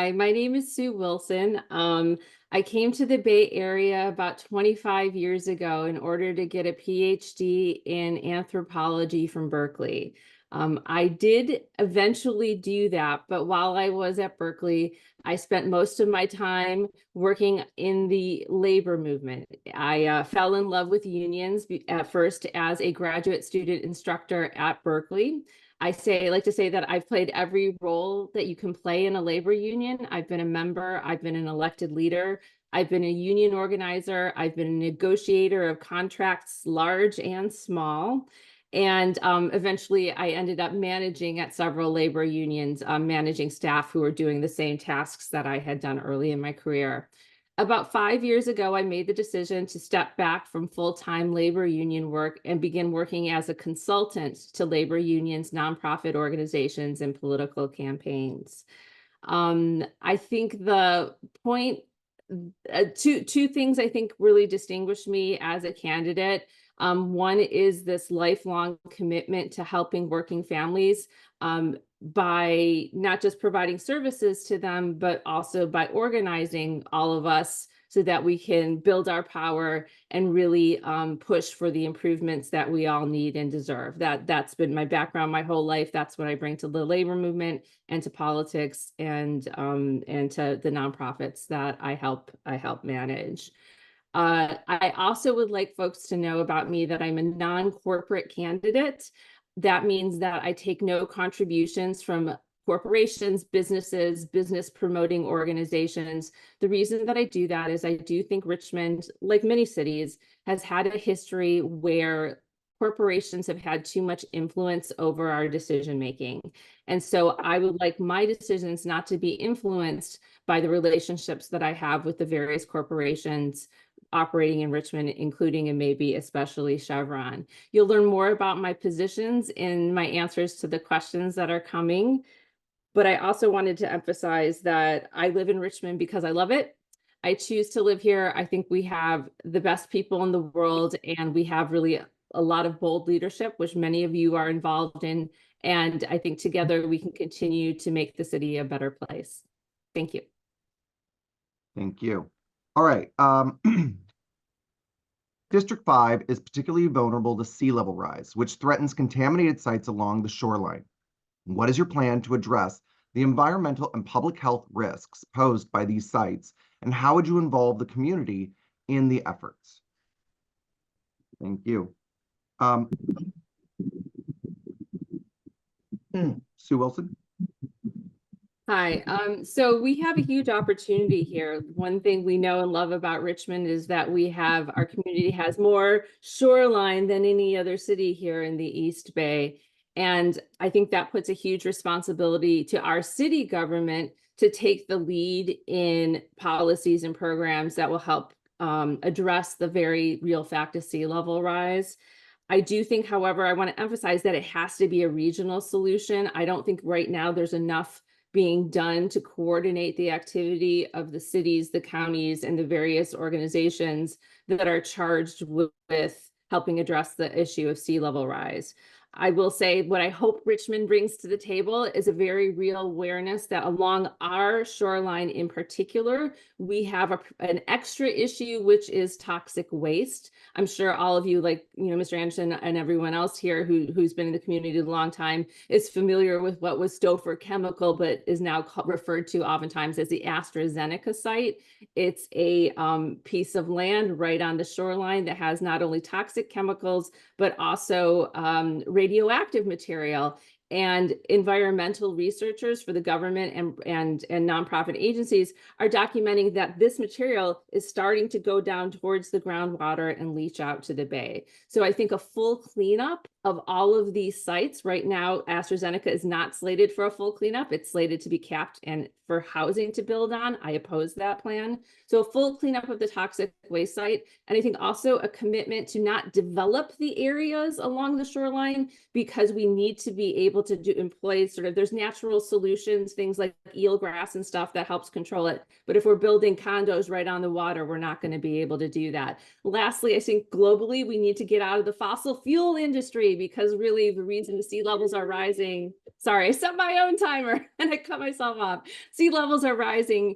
Hi, my name is Sue Wilson. I came to the Bay Area about 25 years ago in order to get a PhD in anthropology from Berkeley. I did eventually do that, but while I was at Berkeley, I spent most of my time working in the labor movement. I fell in love with unions at first as a graduate student instructor at Berkeley. Like to say that I've played every role that you can play in a labor union. I've been a member, I've been an elected leader, I've been a union organizer, I've been a negotiator of contracts, large and small. And eventually I ended up managing at several labor unions, managing staff who were doing the same tasks that I had done early in my career. About 5 years ago, I made the decision to step back from full-time labor union work and begin working as a consultant to labor unions, nonprofit organizations, and political campaigns. I think the point, two things I think really distinguish me as a candidate. One is this lifelong commitment to helping working families by not just providing services to them, but also by organizing all of us so that we can build our power and really push for the improvements that we all need and deserve. That's been my background my whole life. That's what I bring to the labor movement and to politics and to the nonprofits that I help manage. I also would like folks to know about me that I'm a non-corporate candidate. That means that I take no contributions from corporations, businesses, business promoting organizations. The reason that I do that is I do think Richmond, like many cities, has had a history where corporations have had too much influence over our decision making. And so I would like my decisions not to be influenced by the relationships that I have with the various corporations operating in Richmond, including and maybe especially Chevron. You'll learn more about my positions in my answers to the questions that are coming. But I also wanted to emphasize that I live in Richmond because I love it. I choose to live here. I think we have the best people in the world, and we have really a lot of bold leadership, which many of you are involved in. And I think together we can continue to make the city a better place. Thank you. Thank you. All right. District 5 is particularly vulnerable to sea level rise, which threatens contaminated sites along the shoreline. What is your plan to address the environmental and public health risks posed by these sites, and how would you involve the community in the efforts? Thank you. Sue Wilson. Hi, so we have a huge opportunity here. One thing we know and love about Richmond is that our community has more shoreline than any other city here in the East Bay. And I think that puts a huge responsibility to our city government to take the lead in policies and programs that will help address the very real fact of sea level rise. I do think, however, I want to emphasize that it has to be a regional solution. I don't think right now there's enough being done to coordinate the activity of the cities, the counties, and the various organizations that are charged with helping address the issue of sea level rise. I will say what I hope Richmond brings to the table is a very real awareness that along our shoreline in particular, we have an extra issue, which is toxic waste. I'm sure all of you, like Mr. Anderson and everyone else here who's been in the community a long time, is familiar with what was Stouffer Chemical, but is now referred to oftentimes as the AstraZeneca site. It's a piece of land right on the shoreline that has not only toxic chemicals, but also radioactive material. And environmental researchers for the government and nonprofit agencies are documenting that this material is starting to go down towards the groundwater and leach out to the bay. So I think a full cleanup of all of these sites right now, AstraZeneca is not slated for a full cleanup. It's slated to be capped and for housing to build on. I oppose that plan. So a full cleanup of the toxic waste site. And I think also a commitment to not develop the areas along the shoreline, because we need to be able to employ there's natural solutions, things like eelgrass and stuff that helps control it. But if we're building condos right on the water, we're not going to be able to do that. Lastly, I think globally, we need to get out of the fossil fuel industry, because really the reason the sea levels are rising Sorry, I set my own timer and I cut myself off. Sea levels are rising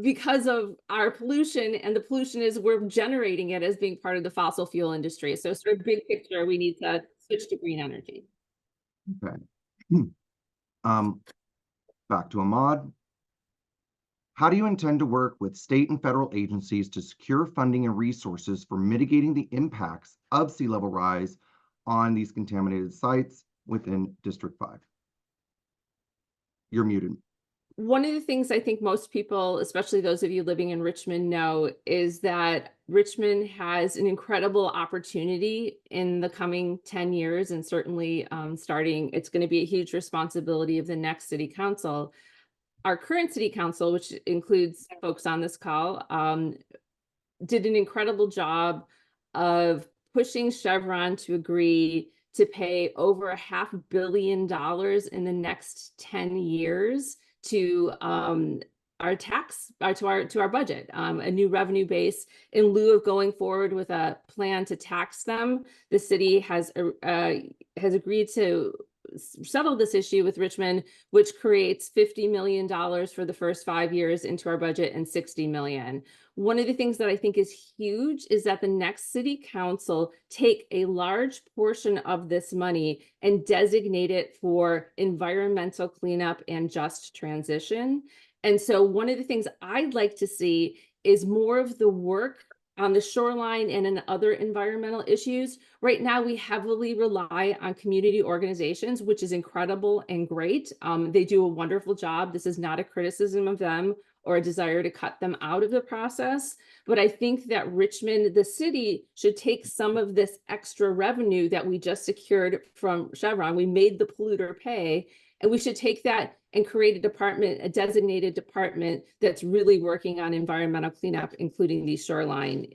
because of our pollution, and the pollution is we're generating it as being part of the fossil fuel industry. So sort of big picture, we need to switch to green energy. Okay. Um, Back to Ahmad. How do you intend to work with state and federal agencies to secure funding and resources for mitigating the impacts of sea level rise on these contaminated sites within District 5? You're muted. One of the things I think most people, especially those of you living in Richmond, know is that Richmond has an incredible opportunity in the coming 10 years, and certainly starting, it's going to be a huge responsibility of the next city council. Our current city council, which includes folks on this call, did an incredible job of pushing Chevron to agree to pay over $500 million in the next 10 years to our tax, to our budget, a new revenue base in lieu of going forward with a plan to tax them. The city has agreed to settle this issue with Richmond, which creates $50 million for the first 5 years into our budget and $60 million. One of the things that I think is huge is that the next city council take a large portion of this money and designate it for environmental cleanup and just transition. And so one of the things I'd like to see is more of the work on the shoreline and in other environmental issues. Right now, we heavily rely on community organizations, which is incredible and great. They do a wonderful job. This is not a criticism of them or a desire to cut them out of the process. But I think that Richmond, the city, should take some of this extra revenue that we just secured from Chevron. We made the polluter pay, and we should take that and create a department, a designated department that's really working on environmental cleanup, including these shoreline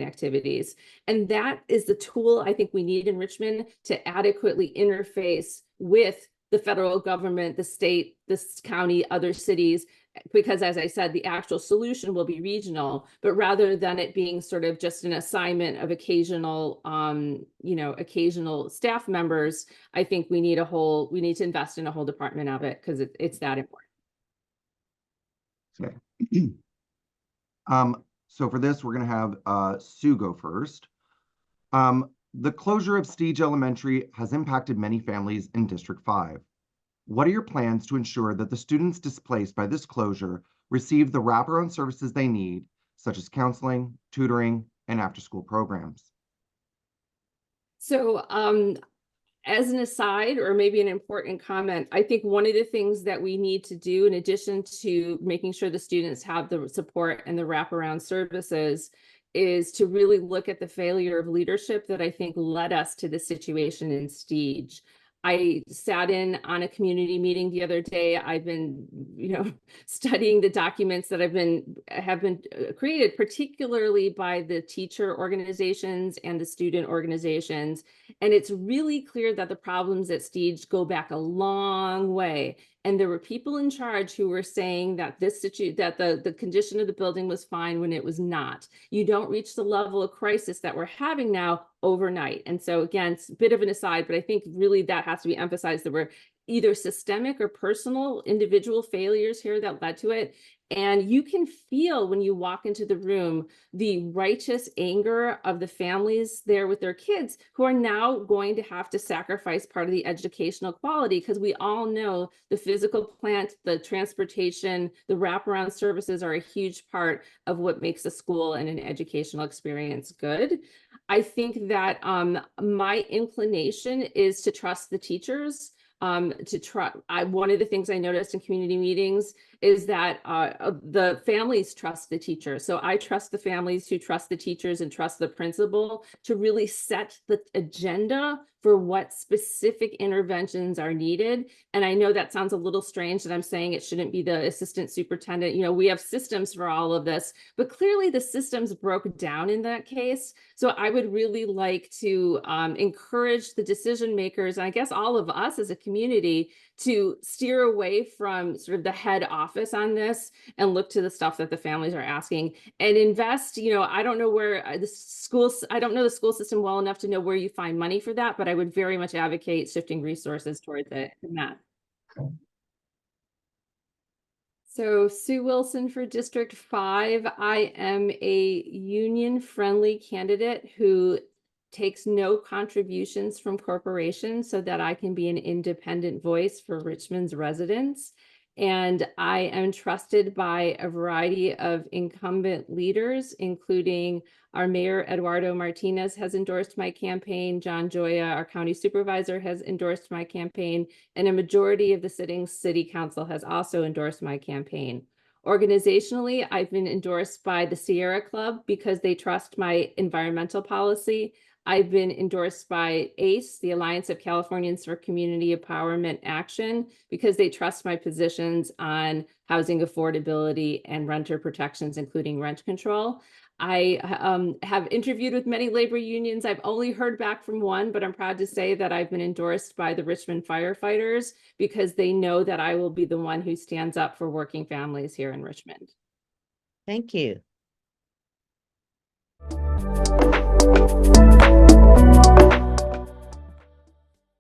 activities. And that is the tool I think we need in Richmond to adequately interface with the federal government, the state, this county, other cities, because as I said, the actual solution will be regional, but rather than it being sort of just an assignment of occasional, occasional staff members, I think we need to invest in a whole department of it because it's that important. Okay. So for this, we're going to have Sue go first. The closure of Steege Elementary has impacted many families in District 5. What are your plans to ensure that the students displaced by this closure receive the wraparound services they need, such as counseling, tutoring, and after-school programs? So as an aside, or maybe an important comment, I think one of the things that we need to do, in addition to making sure the students have the support and the wraparound services, is to really look at the failure of leadership that I think led us to the situation in Steege. I sat in on a community meeting the other day. I've been, studying the documents that have been created, particularly by the teacher organizations and the student organizations. And it's really clear that the problems at Steege go back a long way. And there were people in charge who were saying that the condition of the building was fine when it was not. You don't reach the level of crisis that we're having now overnight. And so again, it's a bit of an aside, but I think really that has to be emphasized, that we're either systemic or personal individual failures here that led to it. And you can feel when you walk into the room, the righteous anger of the families there with their kids who are now going to have to sacrifice part of the educational quality, because we all know the physical plant, the transportation, the wraparound services are a huge part of what makes a school and an educational experience good. I think that my inclination is to trust the teachers. One of the things I noticed in community meetings is that the families trust the teacher. So I trust the families who trust the teachers and trust the principal to really set the agenda for what specific interventions are needed. And I know that sounds a little strange that I'm saying it shouldn't be the assistant superintendent. We have systems for all of this, but clearly the systems broke down in that case. So I would really like to encourage the decision makers, and I guess all of us as a community, to steer away from sort of the head office on this and look to the stuff that the families are asking and invest. I don't know where I don't know the school system well enough to know where you find money for that, but but I would very much advocate shifting resources towards it in that. So Sue Wilson for District 5. I am a union-friendly candidate who takes no contributions from corporations so that I can be an independent voice for Richmond's residents. And I am trusted by a variety of incumbent leaders, including our mayor, Eduardo Martinez, has endorsed my campaign. John Joya, our county supervisor, has endorsed my campaign, and a majority of the sitting city council has also endorsed my campaign. Organizationally, I've been endorsed by the Sierra Club because they trust my environmental policy. I've been endorsed by ACE, the Alliance of Californians for Community Empowerment Action, because they trust my positions on housing affordability and renter protections, including rent control. I have interviewed with many labor unions. I've only heard back from one, but I'm proud to say that I've been endorsed by the Richmond firefighters because they know that I will be the one who stands up for working families here in Richmond. Thank you.